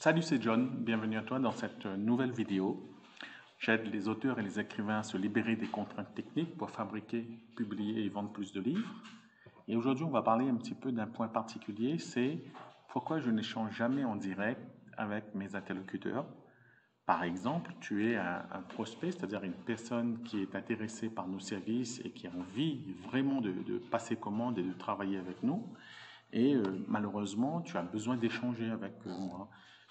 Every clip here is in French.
Salut, c'est John, bienvenue à toi dans cette nouvelle vidéo. J'aide les auteurs et les écrivains à se libérer des contraintes techniques pour fabriquer, publier et vendre plus de livres. Et aujourd'hui, on va parler un petit peu d'un point particulier, c'est pourquoi je n'échange jamais en direct avec mes interlocuteurs. Par exemple, tu es un prospect, c'est-à-dire une personne qui est intéressée par nos services et qui a envie vraiment de passer commande et de travailler avec nous. Et malheureusement, tu as besoin d'échanger avec moi.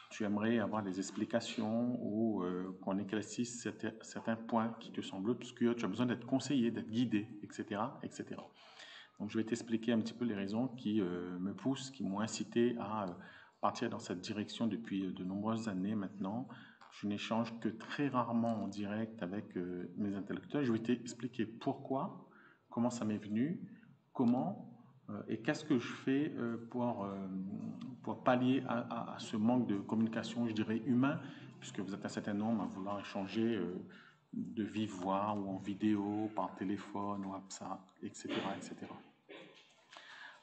Tu aimerais avoir des explications ou qu'on éclaircisse certains points qui te semblent obscurs. Tu as besoin d'être conseillé, d'être guidé, etc., etc. Donc, je vais t'expliquer un petit peu les raisons qui me poussent, qui m'ont incité à partir dans cette direction depuis de nombreuses années maintenant. Je n'échange que très rarement en direct avec mes interlocuteurs. Je vais t'expliquer pourquoi, comment ça m'est venu, comment et qu'est-ce que je fais pour pallier à ce manque de communication, je dirais, humain, puisque vous êtes un certain nombre à vouloir échanger de vive voix ou en vidéo, par téléphone, WhatsApp, etc., etc.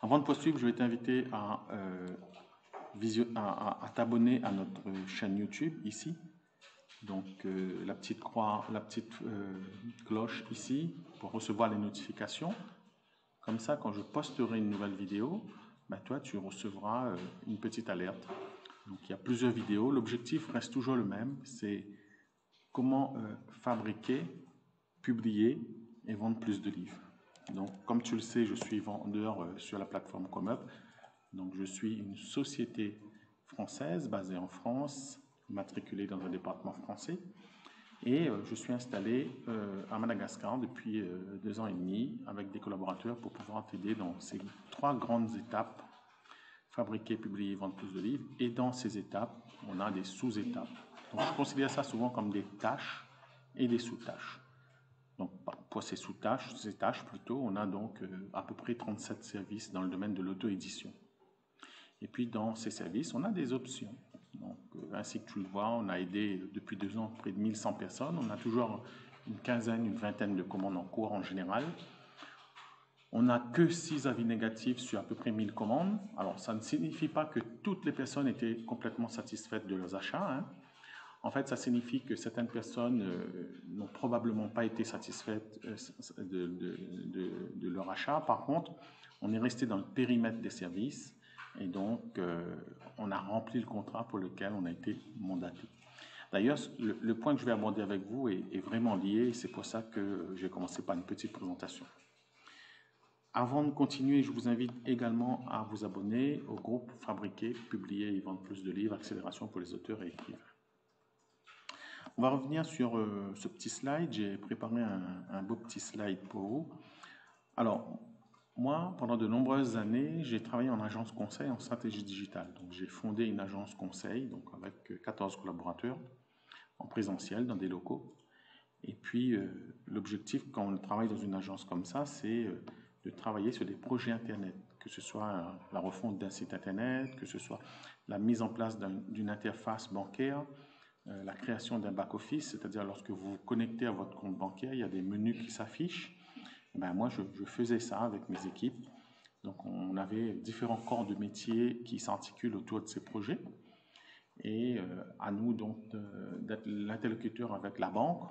Avant de poursuivre, je vais t'inviter à t'abonner à notre chaîne YouTube ici. Donc la petite croix, la petite cloche ici pour recevoir les notifications. Comme ça, quand je posterai une nouvelle vidéo, ben toi, tu recevras une petite alerte. Donc, il y a plusieurs vidéos. L'objectif reste toujours le même, c'est comment fabriquer, publier et vendre plus de livres. Donc, comme tu le sais, je suis vendeur sur la plateforme Comeup. Donc, je suis une société française basée en France, matriculée dans un département français. Et je suis installé à Madagascar depuis 2 ans et demi avec des collaborateurs pour pouvoir t'aider dans ces 3 grandes étapes, fabriquer, publier, vendre plus de livres. Et dans ces étapes, on a des sous-étapes. Donc je considère ça souvent comme des tâches et des sous-tâches. Donc pour ces sous-tâches, ces tâches plutôt, on a donc à peu près 37 services dans le domaine de l'auto-édition. Et puis dans ces services, on a des options. Donc, ainsi que tu le vois, on a aidé depuis 2 ans près de 1100 personnes. On a toujours une quinzaine, une vingtaine de commandes en cours en général. On n'a que 6 avis négatifs sur à peu près 1000 commandes. Alors, ça ne signifie pas que toutes les personnes étaient complètement satisfaites de leurs achats, hein. En fait, ça signifie que certaines personnes n'ont probablement pas été satisfaites de leur achat. Par contre, on est resté dans le périmètre des services. Et donc, on a rempli le contrat pour lequel on a été mandaté. D'ailleurs, le point que je vais aborder avec vous est vraiment lié. C'est pour ça que j'ai commencé par une petite présentation. Avant de continuer, je vous invite également à vous abonner au groupe Fabriquer, Publier et Vendre plus de livres, accélération pour les auteurs et écrivains. On va revenir sur ce petit slide. J'ai préparé un beau petit slide pour vous. Alors, moi, pendant de nombreuses années, j'ai travaillé en agence conseil en stratégie digitale. Donc, j'ai fondé une agence conseil donc avec 14 collaborateurs en présentiel dans des locaux. Et puis, l'objectif quand on travaille dans une agence comme ça, c'est de travailler sur des projets Internet, que ce soit la refonte d'un site Internet, que ce soit la mise en place d'une interface bancaire, la création d'un back-office, c'est-à-dire lorsque vous vous connectez à votre compte bancaire, il y a des menus qui s'affichent. Ben moi, je faisais ça avec mes équipes. Donc, on avait différents corps de métier qui s'articulent autour de ces projets. Et à nous, donc, d'être l'interlocuteur avec la banque,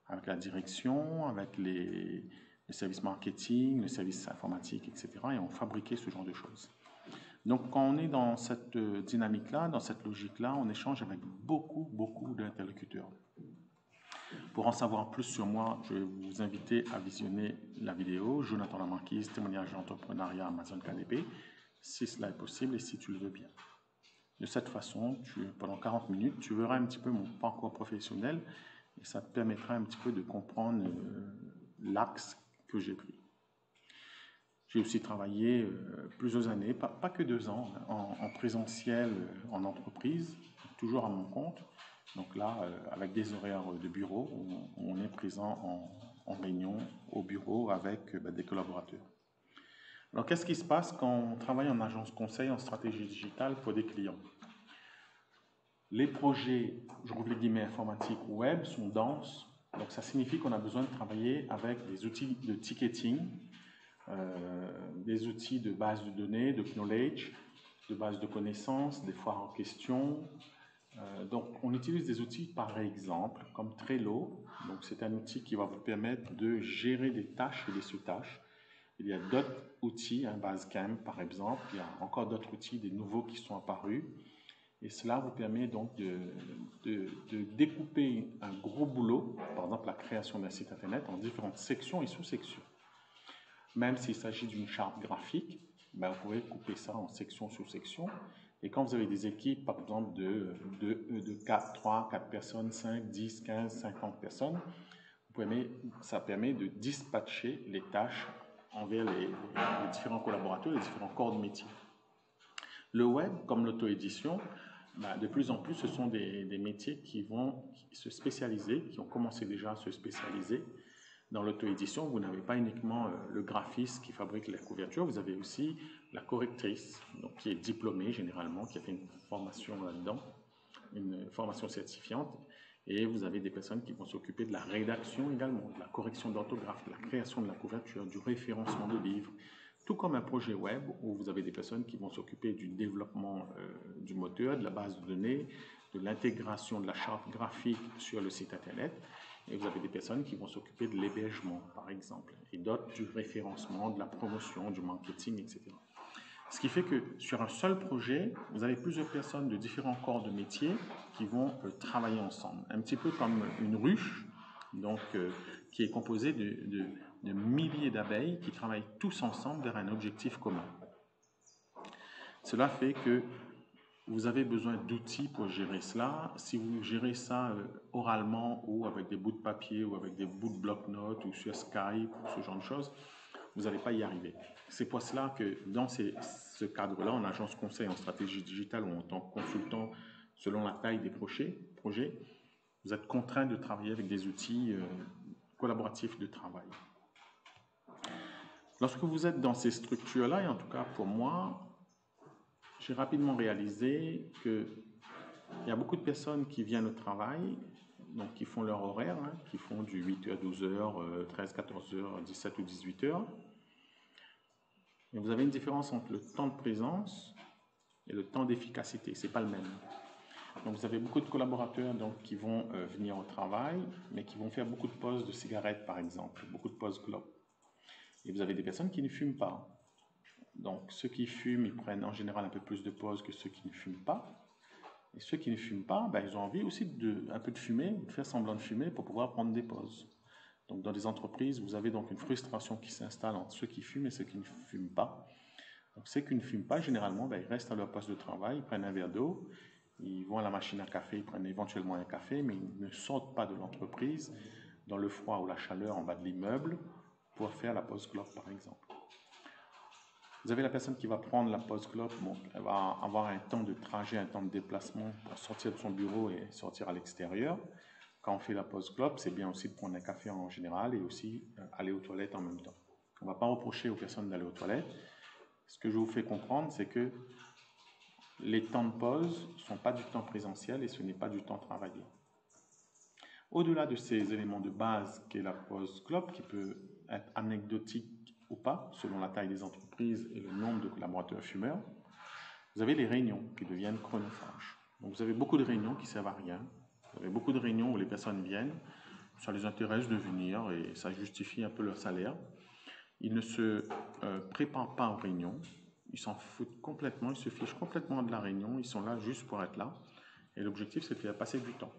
avec la direction, avec les services marketing, les services informatiques, etc. Et on fabriquait ce genre de choses. Donc, quand on est dans cette dynamique-là, dans cette logique-là, on échange avec beaucoup d'interlocuteurs. Pour en savoir plus sur moi, je vais vous inviter à visionner la vidéo Jonathan Lamarquise, témoignage d'entrepreneuriat Amazon KDP, si cela est possible et si tu le veux bien. De cette façon, pendant 40 minutes, tu verras un petit peu mon parcours professionnel et ça te permettra un petit peu de comprendre l'axe que j'ai pris. J'ai aussi travaillé plusieurs années, pas que 2 ans, en présentiel en entreprise, toujours à mon compte. Donc là, avec des horaires de bureau, on est présent en réunion au bureau avec des collaborateurs. Alors, qu'est-ce qui se passe quand on travaille en agence conseil en stratégie digitale pour des clients? Les projets, je rouvre les guillemets, informatiques web sont denses. Donc, ça signifie qu'on a besoin de travailler avec des outils de ticketing, des outils de base de données, de knowledge, de base de connaissances, des foires en question, Donc, on utilise des outils par exemple comme Trello. Donc, c'est un outil qui va vous permettre de gérer des tâches et des sous-tâches. Il y a d'autres outils, Basecamp par exemple. Il y a encore d'autres outils, des nouveaux qui sont apparus. Et cela vous permet donc de découper un gros boulot, par exemple la création d'un site internet, en différentes sections et sous-sections. Même s'il s'agit d'une charte graphique, ben vous pouvez couper ça en sections, sous-sections. Et quand vous avez des équipes, par exemple, de 4, 3, 4 personnes, 5, 10, 15, 50 personnes, ça permet de dispatcher les tâches envers les différents collaborateurs, les différents corps de métier. Le web, comme l'auto-édition, de plus en plus, ce sont des métiers qui vont se spécialiser, qui ont commencé déjà à se spécialiser. Dans l'auto-édition, vous n'avez pas uniquement le graphiste qui fabrique la couverture, vous avez aussi la correctrice, donc qui est diplômée généralement, qui a fait une formation là-dedans, une formation certifiante, et vous avez des personnes qui vont s'occuper de la rédaction également, de la correction d'orthographe, de la création de la couverture, du référencement de livres, tout comme un projet web où vous avez des personnes qui vont s'occuper du développement du moteur, de la base de données, de l'intégration de la charte graphique sur le site internet. Et vous avez des personnes qui vont s'occuper de l'hébergement, par exemple, et d'autres du référencement, de la promotion, du marketing, etc. Ce qui fait que sur un seul projet, vous avez plusieurs personnes de différents corps de métier qui vont travailler ensemble. Un petit peu comme une ruche, donc, qui est composée de milliers d'abeilles qui travaillent tous ensemble vers un objectif commun. Cela fait que vous avez besoin d'outils pour gérer cela. Si vous gérez ça oralement ou avec des bouts de papier ou avec des bouts de bloc-notes ou sur Skype ou ce genre de choses, vous n'allez pas y arriver. C'est pour cela que dans ce cadre-là, en agence conseil en stratégie digitale ou en tant que consultant, selon la taille des projets, vous êtes contraint de travailler avec des outils collaboratifs de travail. Lorsque vous êtes dans ces structures-là, et en tout cas pour moi, j'ai rapidement réalisé qu'il y a beaucoup de personnes qui viennent au travail, donc qui font leur horaire, qui font du 8h, 12h, 13, 14h, 17 ou 18h. Et vous avez une différence entre le temps de présence et le temps d'efficacité. Ce n'est pas le même. Donc vous avez beaucoup de collaborateurs donc, qui vont venir au travail, mais qui vont faire beaucoup de pauses de cigarettes, par exemple, beaucoup de pauses clopes. Et vous avez des personnes qui ne fument pas. Donc, ceux qui fument, ils prennent en général un peu plus de pauses que ceux qui ne fument pas. Et ceux qui ne fument pas, ils ont envie aussi un peu de fumer, de faire semblant de fumer pour pouvoir prendre des pauses. Donc, dans des entreprises, vous avez donc une frustration qui s'installe entre ceux qui fument et ceux qui ne fument pas. Donc, ceux qui ne fument pas, généralement, ils restent à leur poste de travail, ils prennent un verre d'eau, ils vont à la machine à café, ils prennent éventuellement un café, mais ils ne sortent pas de l'entreprise dans le froid ou la chaleur en bas de l'immeuble pour faire la pause clope, par exemple. Vous avez la personne qui va prendre la pause clope, elle va avoir un temps de trajet, un temps de déplacement pour sortir de son bureau et sortir à l'extérieur. Quand on fait la pause clope, c'est bien aussi de prendre un café en général et aussi aller aux toilettes en même temps. On ne va pas reprocher aux personnes d'aller aux toilettes. Ce que je vous fais comprendre, c'est que les temps de pause ne sont pas du temps présentiel et ce n'est pas du temps travaillé. Au-delà de ces éléments de base qu'est la pause clope, qui peut être anecdotique ou pas, selon la taille des entreprises et le nombre de collaborateurs fumeurs, vous avez les réunions qui deviennent chronophages. Donc vous avez beaucoup de réunions qui ne servent à rien. Vous avez beaucoup de réunions où les personnes viennent, ça les intéresse de venir et ça justifie un peu leur salaire. Ils ne se préparent pas aux réunions, ils s'en foutent complètement, ils se fichent complètement de la réunion, ils sont là juste pour être là. Et l'objectif, c'est de faire passer du temps.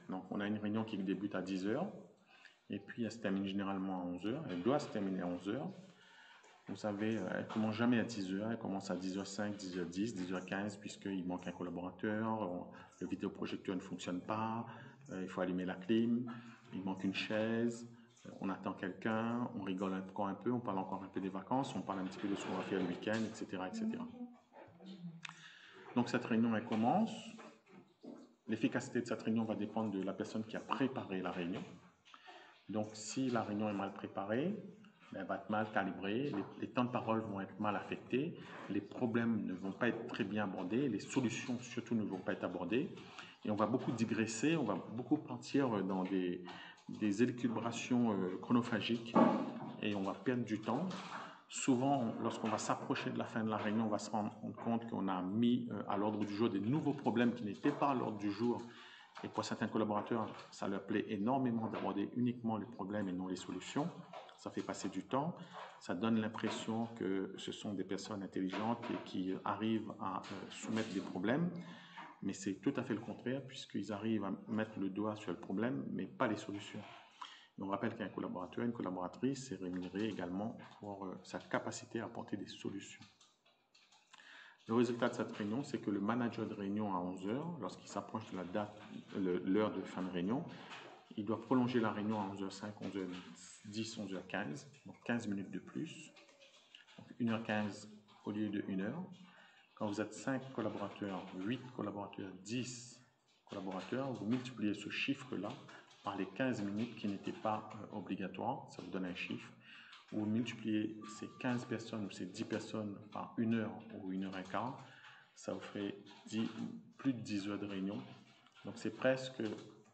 Donc on a une réunion qui débute à 10h, et puis elle se termine généralement à 11h, elle doit se terminer à 11h. Vous savez, elle ne commence jamais à 10h, elle commence à 10h05, 10h10, 10h15, puisqu'il manque un collaborateur, le vidéoprojecteur ne fonctionne pas, il faut allumer la clim, il manque une chaise, on attend quelqu'un, on rigole encore un peu, on parle encore un peu des vacances, on parle un petit peu de ce qu'on va faire le week-end, etc., etc. Donc cette réunion, elle commence. L'efficacité de cette réunion va dépendre de la personne qui a préparé la réunion. Donc, si la réunion est mal préparée, elle va être mal calibrée, les temps de parole vont être mal affectés, les problèmes ne vont pas être très bien abordés, les solutions surtout ne vont pas être abordées, et on va beaucoup digresser, on va beaucoup partir dans des élucubrations chronophagiques, et on va perdre du temps Souvent, lorsqu'on va s'approcher de la fin de la réunion, on va se rendre compte qu'on a mis à l'ordre du jour des nouveaux problèmes qui n'étaient pas à l'ordre du jour. Et pour certains collaborateurs, ça leur plaît énormément d'aborder uniquement les problèmes et non les solutions. Ça fait passer du temps. Ça donne l'impression que ce sont des personnes intelligentes et qui arrivent à soumettre des problèmes. Mais c'est tout à fait le contraire, puisqu'ils arrivent à mettre le doigt sur le problème, mais pas les solutions. Et on rappelle qu'un collaborateur, une collaboratrice est rémunéré également pour sa capacité à apporter des solutions. Le résultat de cette réunion, c'est que le manager de réunion à 11 heures, lorsqu'il s'approche de la date, l'heure de fin de réunion, il doit prolonger la réunion à 11h05, 11h10, 11h15, donc 15 minutes de plus, donc 1h15 au lieu de 1h. Quand vous êtes 5 collaborateurs, 8 collaborateurs, 10 collaborateurs, vous multipliez ce chiffre-là par les 15 minutes qui n'étaient pas obligatoires, ça vous donne un chiffre. Vous multipliez ces 15 personnes ou ces 10 personnes par 1 heure ou 1 heure et quart, ça vous ferait plus de 10 heures de réunion. Donc c'est presque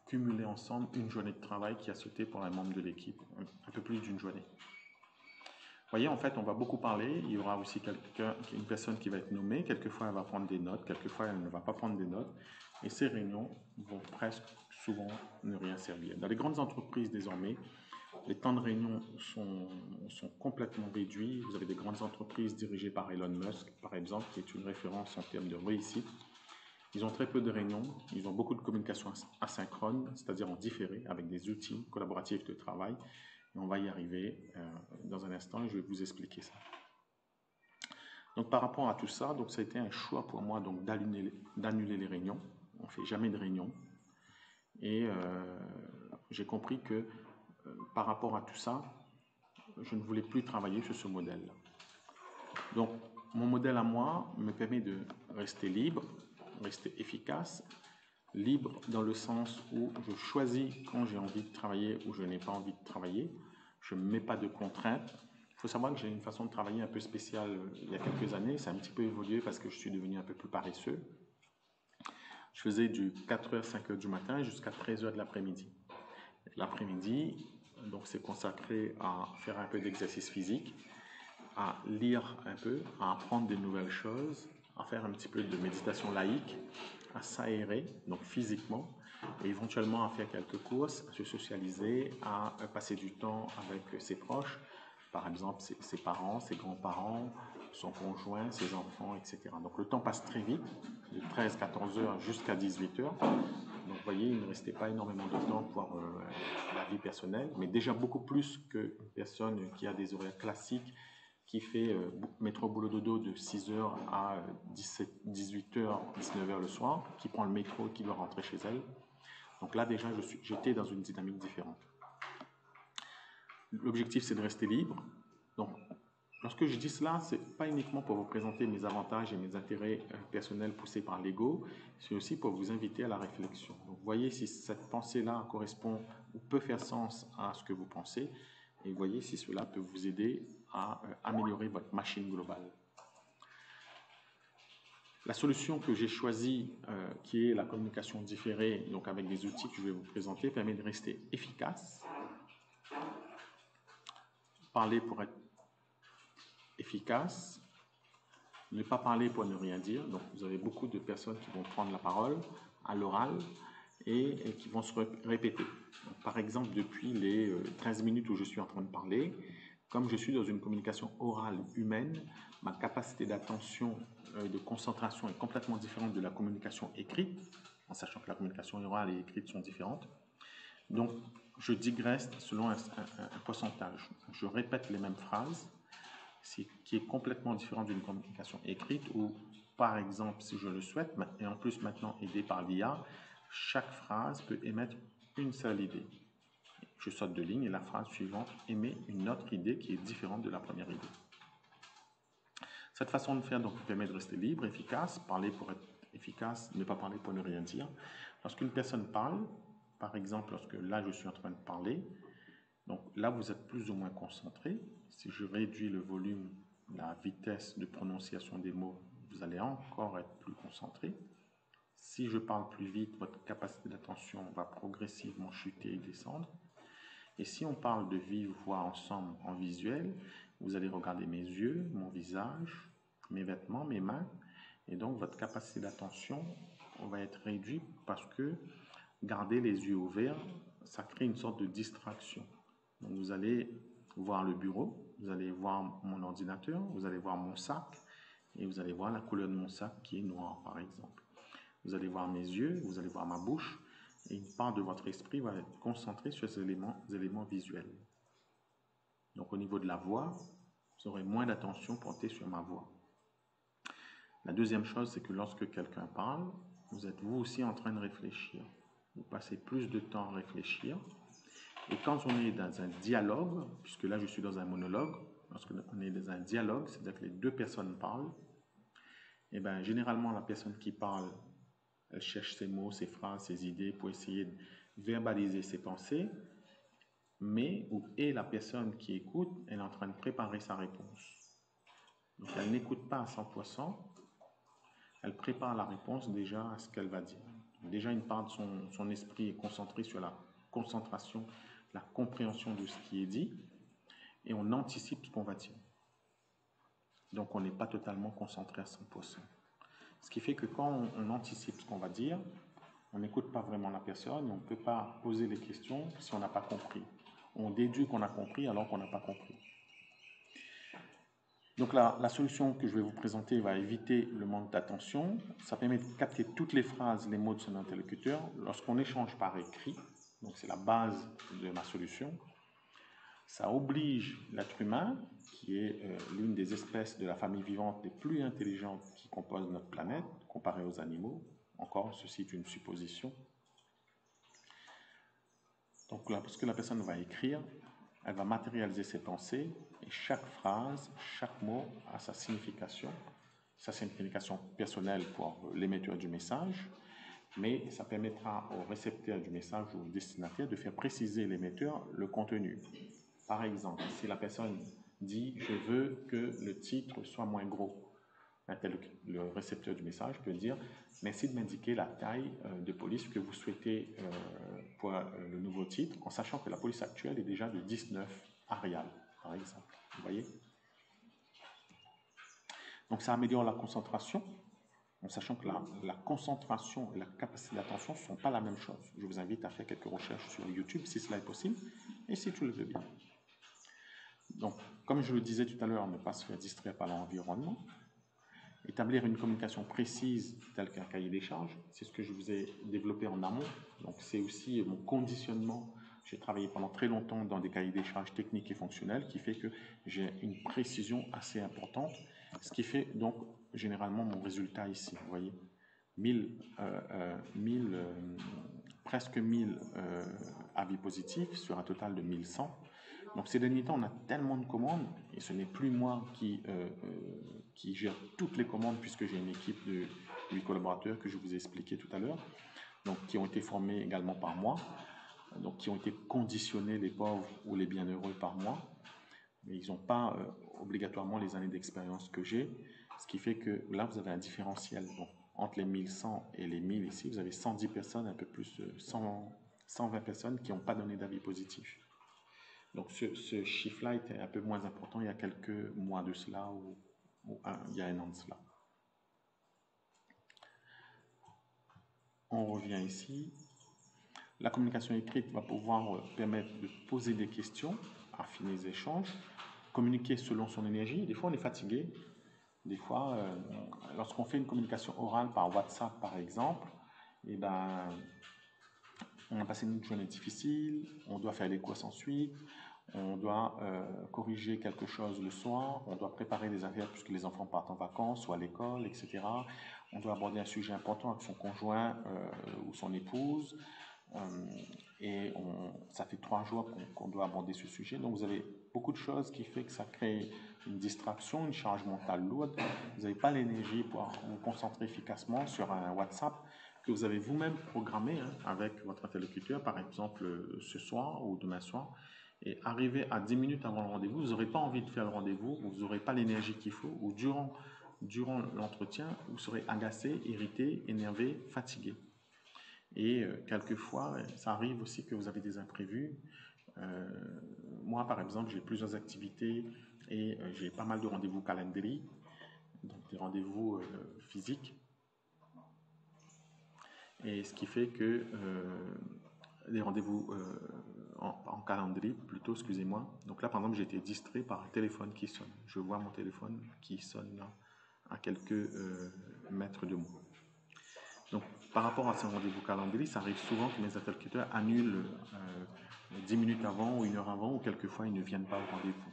cumulé ensemble une journée de travail qui a sauté pour un membre de l'équipe, un peu plus d'une journée. Vous voyez, en fait, on va beaucoup parler. Il y aura aussi une personne qui va être nommée. Quelquefois, elle va prendre des notes. Quelquefois, elle ne va pas prendre des notes. Et ces réunions vont presque souvent ne rien servir. Dans les grandes entreprises, désormais, les temps de réunion sont complètement réduits. Vous avez des grandes entreprises dirigées par Elon Musk, par exemple, qui est une référence en termes de réussite. Ils ont très peu de réunions. Ils ont beaucoup de communication asynchrone, c'est-à-dire en différé, avec des outils collaboratifs de travail. Et on va y arriver dans un instant et je vais vous expliquer ça. Donc par rapport à tout ça, donc ça a été un choix pour moi donc d'annuler les réunions. On ne fait jamais de réunion. Et j'ai compris que par rapport à tout ça, je ne voulais plus travailler sur ce modèle-là. Donc mon modèle à moi me permet de rester libre, rester efficace, libre dans le sens où je choisis quand j'ai envie de travailler ou je n'ai pas envie de travailler. Je ne me mets pas de contraintes. Il faut savoir que j'ai une façon de travailler un peu spéciale il y a quelques années. Ça a un petit peu évolué parce que je suis devenu un peu plus paresseux. Je faisais du 4h, 5h du matin jusqu'à 13h de l'après-midi. L'après-midi, donc c'est consacré à faire un peu d'exercice physique, à lire un peu, à apprendre des nouvelles choses, à faire un petit peu de méditation laïque, à s'aérer, donc physiquement, et éventuellement à faire quelques courses, à se socialiser, à passer du temps avec ses proches, par exemple ses parents, ses grands-parents, son conjoint, ses enfants, etc. Donc le temps passe très vite, de 13-14 heures jusqu'à 18 heures. Donc vous voyez, il ne restait pas énormément de temps pour la vie personnelle, mais déjà beaucoup plus qu'une personne qui a des horaires classiques, qui fait métro boulot dodo de 6h à 18h, 19h le soir, qui prend le métro, qui doit rentrer chez elle. Donc là déjà, j'étais dans une dynamique différente. L'objectif, c'est de rester libre. Donc, lorsque je dis cela, ce n'est pas uniquement pour vous présenter mes avantages et mes intérêts personnels poussés par l'ego, c'est aussi pour vous inviter à la réflexion. Donc, voyez si cette pensée-là correspond ou peut faire sens à ce que vous pensez, et voyez si cela peut vous aider à améliorer votre machine globale. La solution que j'ai choisie, qui est la communication différée, donc avec des outils que je vais vous présenter, permet de rester efficace. Parler pour être efficace, ne pas parler pour ne rien dire. Donc vous avez beaucoup de personnes qui vont prendre la parole à l'oral et qui vont se répéter. Donc, par exemple, depuis les 13 minutes où je suis en train de parler, comme je suis dans une communication orale humaine, ma capacité d'attention et de concentration est complètement différente de la communication écrite, en sachant que la communication orale et écrite sont différentes. Donc, je digresse selon un pourcentage. Je répète les mêmes phrases, qui est complètement différent d'une communication écrite où, par exemple, si je le souhaite, et en plus maintenant aidé par l'IA, chaque phrase peut émettre une seule idée. Je saute de ligne et la phrase suivante émet une autre idée qui est différente de la première idée. Cette façon de faire donc permet de rester libre, efficace, parler pour être efficace, ne pas parler pour ne rien dire. Lorsqu'une personne parle, par exemple, lorsque là je suis en train de parler, donc là vous êtes plus ou moins concentré. Si je réduis le volume, la vitesse de prononciation des mots, vous allez encore être plus concentré. Si je parle plus vite, votre capacité d'attention va progressivement chuter et descendre. Et si on parle de vive voix ensemble en visuel, vous allez regarder mes yeux, mon visage, mes vêtements, mes mains, et donc votre capacité d'attention va être réduite parce que garder les yeux ouverts, ça crée une sorte de distraction. Donc vous allez voir le bureau, vous allez voir mon ordinateur, vous allez voir mon sac, et vous allez voir la couleur de mon sac qui est noire, par exemple. Vous allez voir mes yeux, vous allez voir ma bouche, et une part de votre esprit va être concentrée sur ces éléments visuels. Donc au niveau de la voix, vous aurez moins d'attention portée sur ma voix. La deuxième chose, c'est que lorsque quelqu'un parle, vous êtes vous aussi en train de réfléchir. Vous passez plus de temps à réfléchir. Et quand on est dans un dialogue, puisque là je suis dans un monologue, lorsqu'on est dans un dialogue, c'est-à-dire que les deux personnes parlent, et bien généralement la personne qui parle, elle cherche ses mots, ses phrases, ses idées pour essayer de verbaliser ses pensées, et la personne qui écoute, elle est en train de préparer sa réponse. Donc elle n'écoute pas à 100%, elle prépare la réponse déjà à ce qu'elle va dire. Donc, déjà une part de son esprit est concentrée sur la concentration, la compréhension de ce qui est dit, et on anticipe ce qu'on va dire. Donc on n'est pas totalement concentré à 100%. Ce qui fait que quand on anticipe ce qu'on va dire, on n'écoute pas vraiment la personne, on ne peut pas poser les questions si on n'a pas compris. On déduit qu'on a compris alors qu'on n'a pas compris. Donc la solution que je vais vous présenter va éviter le manque d'attention. Ça permet de capter toutes les phrases, les mots de son interlocuteur lorsqu'on échange par écrit. Donc c'est la base de ma solution. Ça oblige l'être humain, qui est l'une des espèces de la famille vivante les plus intelligentes qui composent notre planète, comparée aux animaux. Encore, ceci est une supposition. Donc là, parce que la personne va écrire, elle va matérialiser ses pensées, et chaque phrase, chaque mot a sa signification. Ça, c'est une signification personnelle pour l'émetteur du message, mais ça permettra au récepteur du message ou au destinataire de faire préciser l'émetteur le contenu. Par exemple, si la personne dit « je veux que le titre soit moins gros », le récepteur du message peut dire « merci de m'indiquer la taille de police que vous souhaitez pour le nouveau titre, en sachant que la police actuelle est déjà de 19 Arial, par exemple. » Vous voyez? Donc ça améliore la concentration, en sachant que la concentration et la capacité d'attention ne sont pas la même chose. Je vous invite à faire quelques recherches sur YouTube si cela est possible, et si tu le veux bien. Donc, comme je le disais tout à l'heure, ne pas se faire distraire par l'environnement. Établir une communication précise telle qu'un cahier des charges, c'est ce que je vous ai développé en amont. Donc, c'est aussi mon conditionnement. J'ai travaillé pendant très longtemps dans des cahiers des charges techniques et fonctionnels qui fait que j'ai une précision assez importante, ce qui fait donc généralement mon résultat ici. Vous voyez, presque 1000 avis positifs sur un total de 1100. Donc ces derniers temps, on a tellement de commandes, et ce n'est plus moi qui gère toutes les commandes, puisque j'ai une équipe de 8 collaborateurs que je vous ai expliqué tout à l'heure, donc qui ont été formés également par moi, donc qui ont été conditionnés, les pauvres ou les bienheureux, par moi, mais ils n'ont pas obligatoirement les années d'expérience que j'ai, ce qui fait que là, vous avez un différentiel. Donc, entre les 1100 et les 1000 ici, vous avez 110 personnes, un peu plus de 120 personnes qui n'ont pas donné d'avis positif. Donc ce chiffre-là était un peu moins important il y a quelques mois de cela, ou il y a un an de cela. On revient ici. La communication écrite va pouvoir permettre de poser des questions, affiner les échanges, communiquer selon son énergie. Des fois, on est fatigué. Des fois, lorsqu'on fait une communication orale par WhatsApp, par exemple, eh ben, on a passé une journée difficile, on doit faire les courses ensuite, on doit corriger quelque chose le soir, on doit préparer des affaires puisque les enfants partent en vacances ou à l'école, etc. On doit aborder un sujet important avec son conjoint ou son épouse, et ça fait 3 jours qu'on doit aborder ce sujet. Donc vous avez beaucoup de choses qui fait que ça crée une distraction, une charge mentale lourde. Vous n'avez pas l'énergie pour vous concentrer efficacement sur un WhatsApp que vous avez vous-même programmé avec votre interlocuteur, par exemple ce soir ou demain soir. Et arriver à 10 minutes avant le rendez-vous, vous n'aurez pas envie de faire le rendez-vous, vous n'aurez pas l'énergie qu'il faut, ou durant l'entretien, vous serez agacé, irrité, énervé, fatigué. Et quelquefois, ça arrive aussi que vous avez des imprévus. Moi, par exemple, j'ai plusieurs activités et j'ai pas mal de rendez-vous calendrier, donc des rendez-vous physiques. Et ce qui fait que des rendez-vous en calendrier, plutôt, excusez-moi. Donc là, par exemple, j'ai été distrait par un téléphone qui sonne. Je vois mon téléphone qui sonne là, à quelques mètres de moi. Donc, par rapport à ces rendez-vous calendrier, ça arrive souvent que mes interlocuteurs annulent 10 minutes avant ou 1 heure avant, ou quelquefois ils ne viennent pas au rendez-vous.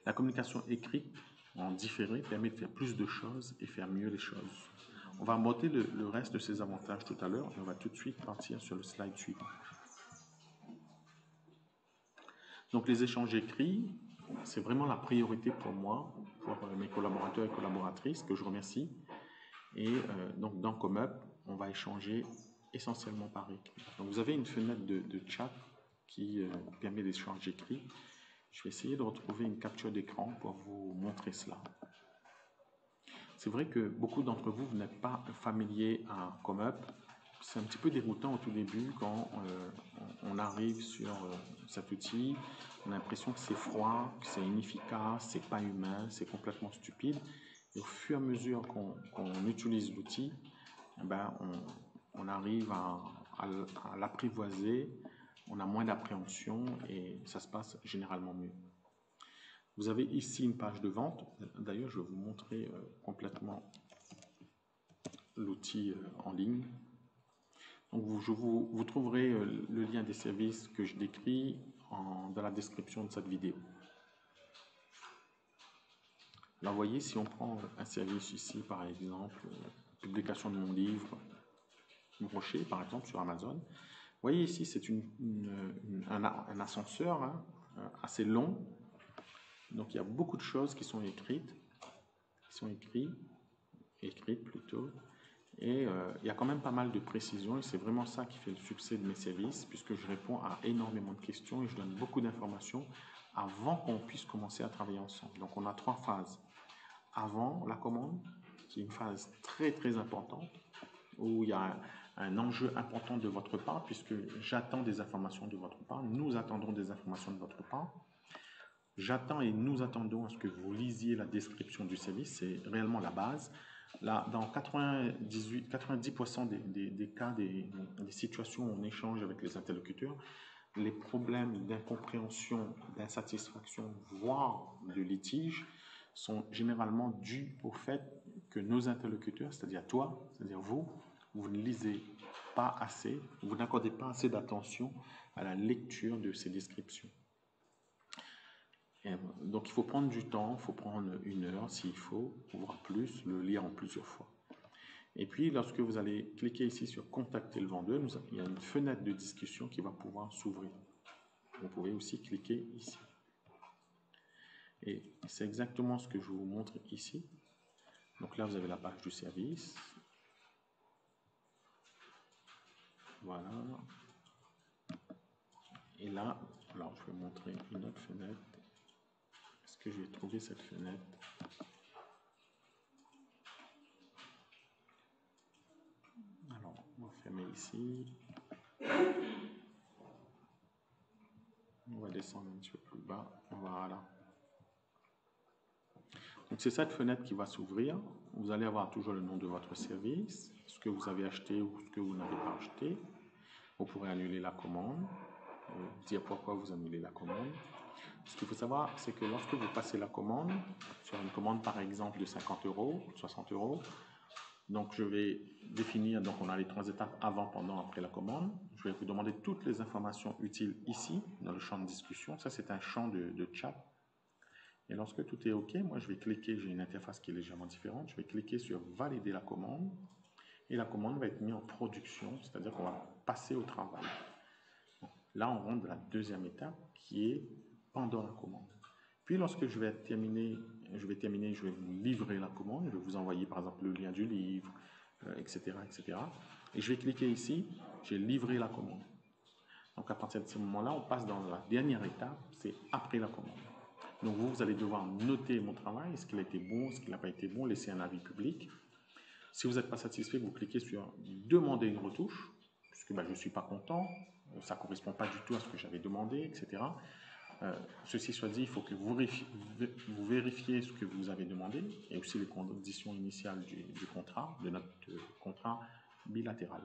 La communication écrite en différé permet de faire plus de choses et faire mieux les choses. On va aborder le reste de ces avantages tout à l'heure et on va tout de suite partir sur le slide suivant. Donc les échanges écrits, c'est vraiment la priorité pour moi, pour mes collaborateurs et collaboratrices que je remercie. Et donc dans ComUp, on va échanger essentiellement par écrit. Donc vous avez une fenêtre de chat qui permet d'échange écrit. Je vais essayer de retrouver une capture d'écran pour vous montrer cela. C'est vrai que beaucoup d'entre vous, vous n'êtes pas familiers à ComUp. C'est un petit peu déroutant au tout début quand on arrive sur cet outil. On a l'impression que c'est froid, que c'est inefficace, c'est pas humain, c'est complètement stupide. Et au fur et à mesure qu'on utilise l'outil, eh ben, on arrive à l'apprivoiser, on a moins d'appréhension et ça se passe généralement mieux. Vous avez ici une page de vente. D'ailleurs, je vais vous montrer complètement l'outil en ligne. Donc, vous trouverez le lien des services que je décris dans la description de cette vidéo. Là, vous voyez, si on prend un service ici, par exemple, publication de mon livre, broché, par exemple, sur Amazon. Vous voyez ici, c'est un ascenseur hein, assez long. Donc, il y a beaucoup de choses qui sont écrites, écrites plutôt. Et il y a quand même pas mal de précisions et c'est vraiment ça qui fait le succès de mes services puisque je réponds à énormément de questions et je donne beaucoup d'informations avant qu'on puisse commencer à travailler ensemble. Donc, on a 3 phases. Avant la commande, c'est une phase très très importante où il y a un enjeu important de votre part puisque j'attends des informations de votre part, nous attendrons des informations de votre part. J'attends et nous attendons à ce que vous lisiez la description du service, c'est réellement la base. Là, dans 90% des cas, des situations où on échange avec les interlocuteurs, les problèmes d'incompréhension, d'insatisfaction, voire de litige, sont généralement dus au fait que nos interlocuteurs, c'est-à-dire toi, c'est-à-dire vous ne lisez pas assez, vous n'accordez pas assez d'attention à la lecture de ces descriptions. Et donc il faut prendre du temps, il faut prendre 1 heure s'il faut, voire plus, le lire en plusieurs fois. Et puis lorsque vous allez cliquer ici sur contacter le vendeur, il y a une fenêtre de discussion qui va pouvoir s'ouvrir. Vous pouvez aussi cliquer ici. Et c'est exactement ce que je vous montre ici. Donc là, vous avez la page du service. Voilà. Et là, alors je vais montrer une autre fenêtre. Est-ce que je vais trouver cette fenêtre? Alors, on va fermer ici. On va descendre un petit peu plus bas. Voilà. Donc c'est cette fenêtre qui va s'ouvrir. Vous allez avoir toujours le nom de votre service, ce que vous avez acheté ou ce que vous n'avez pas acheté. Vous pourrez annuler la commande, dire pourquoi vous annulez la commande. Ce qu'il faut savoir, c'est que lorsque vous passez la commande, sur une commande par exemple de 50 €, 60 €, donc je vais définir, donc on a les 3 étapes avant, pendant, après la commande. Je vais vous demander toutes les informations utiles ici, dans le champ de discussion. Ça c'est un champ de chat. Et lorsque tout est OK, moi je vais cliquer, j'ai une interface qui est légèrement différente, je vais cliquer sur valider la commande et la commande va être mise en production, c'est-à-dire qu'on va passer au travail. Là, on rentre dans la deuxième étape qui est pendant la commande. Puis lorsque je vais terminer, je vais vous livrer la commande, je vais vous envoyer par exemple le lien du livre, etc., etc. Et je vais cliquer ici, j'ai livré la commande. Donc à partir de ce moment-là, on passe dans la dernière étape, c'est après la commande. Donc vous allez devoir noter mon travail, est-ce qu'il a été bon, est-ce qu'il n'a pas été bon, laisser un avis public. Si vous n'êtes pas satisfait, vous cliquez sur « Demander une retouche », puisque que bah, je ne suis pas content, ça ne correspond pas du tout à ce que j'avais demandé, etc. Ceci soit dit, il faut que vous vérifiez ce que vous avez demandé et aussi les conditions initiales du contrat, de notre contrat bilatéral.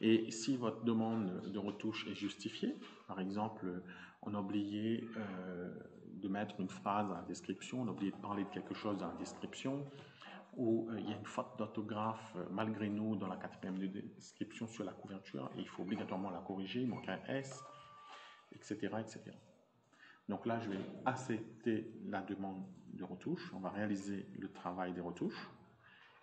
Et si votre demande de retouche est justifiée, par exemple, on a oublié de mettre une phrase dans la description, on a oublié de parler de quelque chose dans la description, ou il y a une faute d'orthographe malgré nous dans la 4e description sur la couverture, et il faut obligatoirement la corriger, il manque un S, etc., etc. Donc là, je vais accepter la demande de retouche, on va réaliser le travail des retouches,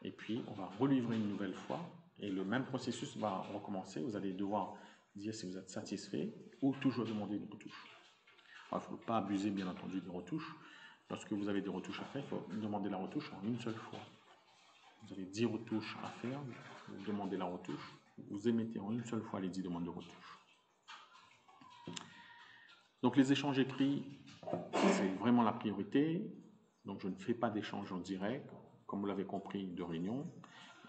et puis on va relivrer une nouvelle fois, et le même processus va recommencer. Vous allez devoir dire si vous êtes satisfait ou toujours demander une retouche. Il ne faut pas abuser, bien entendu, des retouches. Lorsque vous avez des retouches à faire, il faut demander la retouche en une seule fois. Vous avez 10 retouches à faire, vous demandez la retouche, vous émettez en une seule fois les 10 demandes de retouche. Donc les échanges écrits, c'est vraiment la priorité. Donc je ne fais pas d'échange en direct, comme vous l'avez compris, de réunion.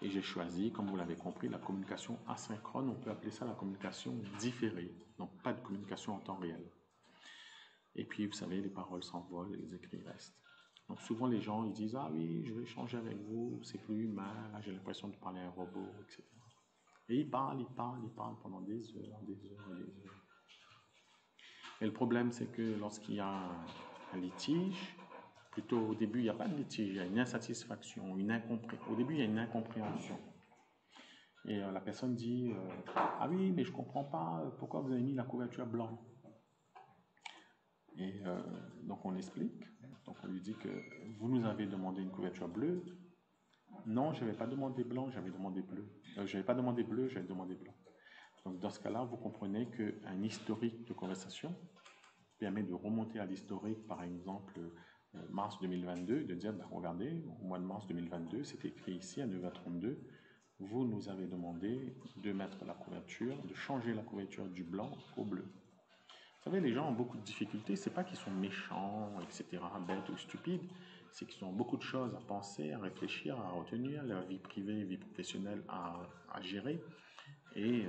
Et j'ai choisi, comme vous l'avez compris, la communication asynchrone. On peut appeler ça la communication différée. Donc pas de communication en temps réel. Et puis, vous savez, les paroles s'envolent et les écrits restent. Donc souvent, les gens ils disent « Ah oui, je vais échanger avec vous, c'est plus humain, j'ai l'impression de parler à un robot, etc. » Et ils parlent pendant des heures, des heures et des heures. Et le problème, c'est que lorsqu'il y a un litige, plutôt au début, il n'y a pas de litige, il y a une insatisfaction, au début, il y a une incompréhension. Et la personne dit « Ah oui, mais je ne comprends pas, pourquoi vous avez mis la couverture blanche ?» Et donc on explique, donc on lui dit que vous nous avez demandé une couverture bleue. Non, je n'avais pas demandé blanc, j'avais demandé bleu. Je n'avais pas demandé bleu, j'avais demandé blanc. Donc dans ce cas-là, vous comprenez qu'un historique de conversation permet de remonter à l'historique, par exemple mars 2022, de dire, ben, regardez, au mois de mars 2022, c'est écrit ici à 9h32, vous nous avez demandé de mettre la couverture, de changer la couverture du blanc au bleu. Vous savez, les gens ont beaucoup de difficultés, c'est pas qu'ils sont méchants, etc., bêtes ou stupides, c'est qu'ils ont beaucoup de choses à penser, à réfléchir, à retenir, leur vie privée, vie professionnelle à gérer, et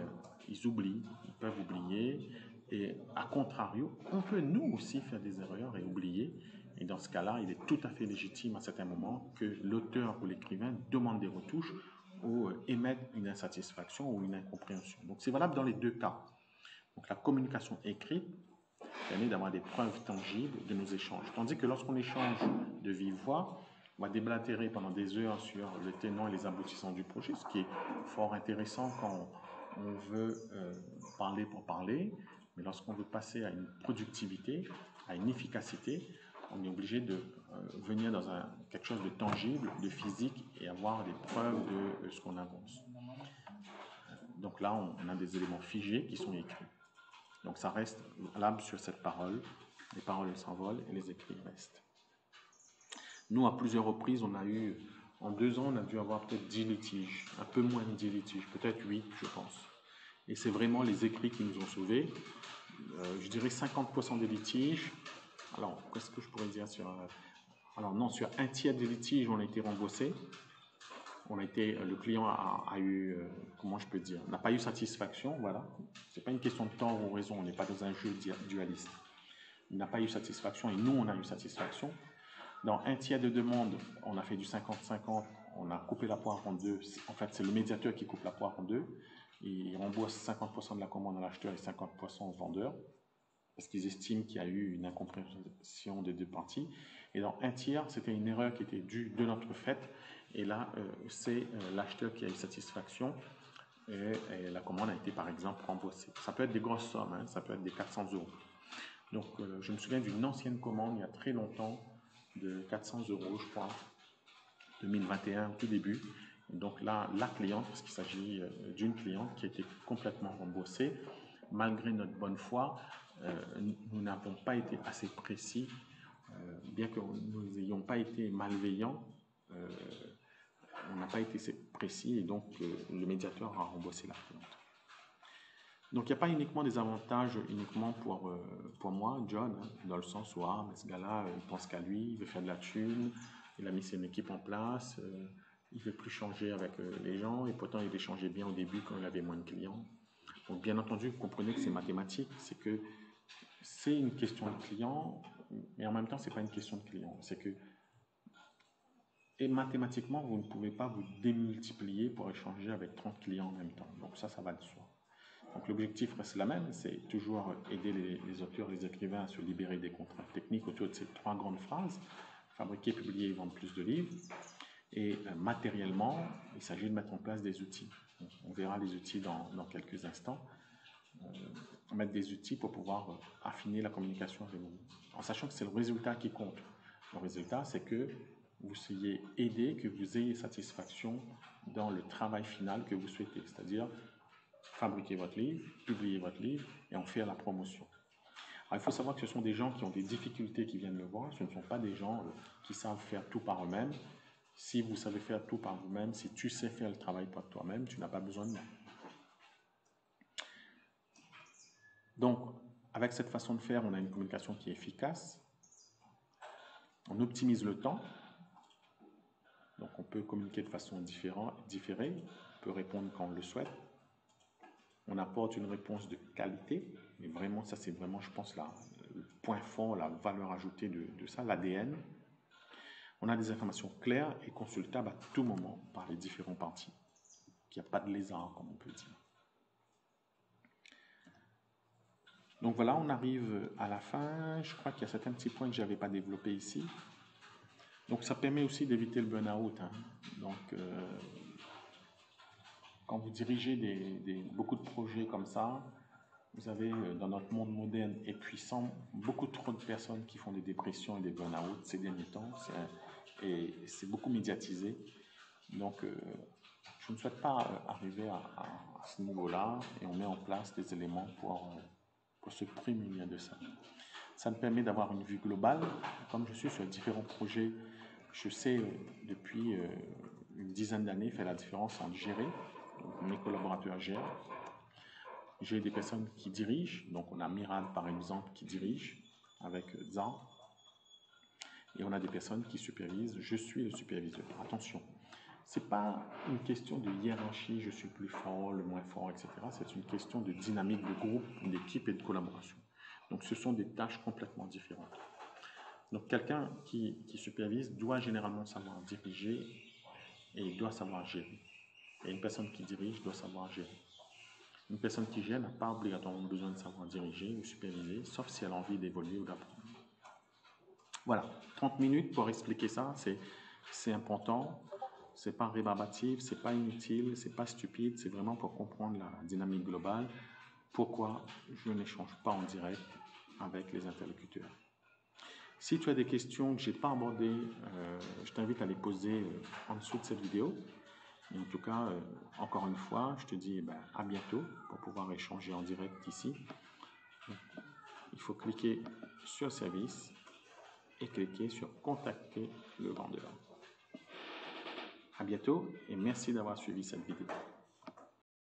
ils oublient, ils peuvent oublier, et à contrario, on peut nous aussi faire des erreurs et oublier, et dans ce cas-là, il est tout à fait légitime à certains moments que l'auteur ou l'écrivain demande des retouches ou émette une insatisfaction ou une incompréhension. Donc c'est valable dans les deux cas. Donc la communication écrite permet d'avoir des preuves tangibles de nos échanges. Tandis que lorsqu'on échange de vive voix, on va déblatérer pendant des heures sur le tenant et les aboutissants du projet, ce qui est fort intéressant quand on veut parler pour parler, mais lorsqu'on veut passer à une productivité, à une efficacité, on est obligé de venir dans quelque chose de tangible, de physique, et avoir des preuves de ce qu'on avance. Donc là, on a des éléments figés qui sont écrits. Donc ça reste valable sur cette parole, les paroles s'envolent et les écrits restent. Nous, à plusieurs reprises, on a eu, en 2 ans, on a dû avoir peut-être 10 litiges, un peu moins de 10 litiges, peut-être 8, je pense. Et c'est vraiment les écrits qui nous ont sauvés. Je dirais 50% des litiges. Alors, qu'est-ce que je pourrais dire sur... alors non, sur un tiers des litiges, on a été remboursés. Le client a eu, comment je peux dire, n'a pas eu satisfaction, voilà. C'est pas une question de tort ou raison, on n'est pas dans un jeu dualiste. Il n'a pas eu satisfaction et nous, on a eu satisfaction. Dans un tiers de demandes, on a fait du 50-50, on a coupé la poire en deux. En fait, c'est le médiateur qui coupe la poire en deux. Il rembourse 50% de la commande à l'acheteur et 50% au vendeur, parce qu'ils estiment qu'il y a eu une incompréhension des deux parties. Et dans un tiers, c'était une erreur qui était due de notre fait. Et là, c'est l'acheteur qui a eu satisfaction et la commande a été, par exemple, remboursée. Ça peut être des grosses sommes, hein, ça peut être des 400 €. Donc, je me souviens d'une ancienne commande, il y a très longtemps, de 400 €, je crois, 2021, au tout début. Et donc là, la cliente, parce qu'il s'agit d'une cliente qui a été complètement remboursée, malgré notre bonne foi, nous n'avons pas été assez précis, bien que nous n'ayons pas été malveillants, on n'a pas été précis et donc le médiateur a remboursé la cliente. Donc il n'y a pas uniquement des avantages uniquement pour moi, John, hein, dans le sens où mais ce gars-là, il pense qu'à lui, il veut faire de la thune, il a mis son équipe en place, il ne veut plus changer avec les gens, et pourtant il échangeait bien au début quand il avait moins de clients. Donc bien entendu, vous comprenez que c'est mathématique, c'est que c'est une question de client, mais en même temps, ce n'est pas une question de client. C'est que, et mathématiquement, vous ne pouvez pas vous démultiplier pour échanger avec 30 clients en même temps. Donc ça va de soi. Donc l'objectif reste la même, c'est toujours aider les auteurs, les écrivains à se libérer des contraintes techniques autour de ces 3 grandes phrases: fabriquer, publier et vendre plus de livres. Et matériellement, il s'agit de mettre en place des outils. On verra les outils dans quelques instants. Mettre des outils pour pouvoir affiner la communication avec vous, en sachant que c'est le résultat qui compte. Le résultat, c'est que vous soyez aidé, que vous ayez satisfaction dans le travail final que vous souhaitez, c'est-à-dire fabriquer votre livre, publier votre livre et en faire la promotion. Alors, il faut savoir que ce sont des gens qui ont des difficultés qui viennent me voir, ce ne sont pas des gens qui savent faire tout par eux-mêmes. Si vous savez faire tout par vous-même, si tu sais faire le travail par toi-même, tu n'as pas besoin de moi. Donc, avec cette façon de faire, on a une communication qui est efficace. On optimise le temps. Donc, on peut communiquer de façon différée. On peut répondre quand on le souhaite. On apporte une réponse de qualité. Mais vraiment, ça, c'est vraiment, je pense, le point fort, la valeur ajoutée de ça, l'ADN. On a des informations claires et consultables à tout moment par les différents parties. Il n'y a pas de lézard, comme on peut dire. Donc voilà, on arrive à la fin. Je crois qu'il y a certains petits points que je n'avais pas développés ici. Donc ça permet aussi d'éviter le burn-out. Donc quand vous dirigez beaucoup de projets comme ça, vous avez dans notre monde moderne et puissant beaucoup trop de personnes qui font des dépressions et des burn-out ces derniers temps. Et c'est beaucoup médiatisé. Donc je ne souhaite pas arriver à ce niveau-là, et on met en place des éléments pour se prémunir de ça. Ça me permet d'avoir une vue globale. Comme je suis sur différents projets, je sais depuis une dizaine d'années faire la différence entre gérer, donc mes collaborateurs gèrent. J'ai des personnes qui dirigent, donc on a Mirad par exemple qui dirige avec Zan, et on a des personnes qui supervisent. Je suis le superviseur. Attention, c'est pas une question de hiérarchie, je suis plus fort, le moins fort, etc. C'est une question de dynamique de groupe, d'équipe et de collaboration. Donc ce sont des tâches complètement différentes. Donc quelqu'un qui supervise doit généralement savoir diriger et doit savoir gérer. Et une personne qui dirige doit savoir gérer. Une personne qui gère n'a pas obligatoirement besoin de savoir diriger ou superviser, sauf si elle a envie d'évoluer ou d'apprendre. Voilà, 30 minutes pour expliquer ça, c'est important. C'est pas rébarbatif, c'est pas inutile, c'est pas stupide, c'est vraiment pour comprendre la dynamique globale. Pourquoi je n'échange pas en direct avec les interlocuteurs. Si tu as des questions que je n'ai pas abordées, je t'invite à les poser en dessous de cette vidéo. Et en tout cas, encore une fois, je te dis à bientôt pour pouvoir échanger en direct ici. Il faut cliquer sur Service et cliquer sur Contacter le vendeur. À bientôt et merci d'avoir suivi cette vidéo.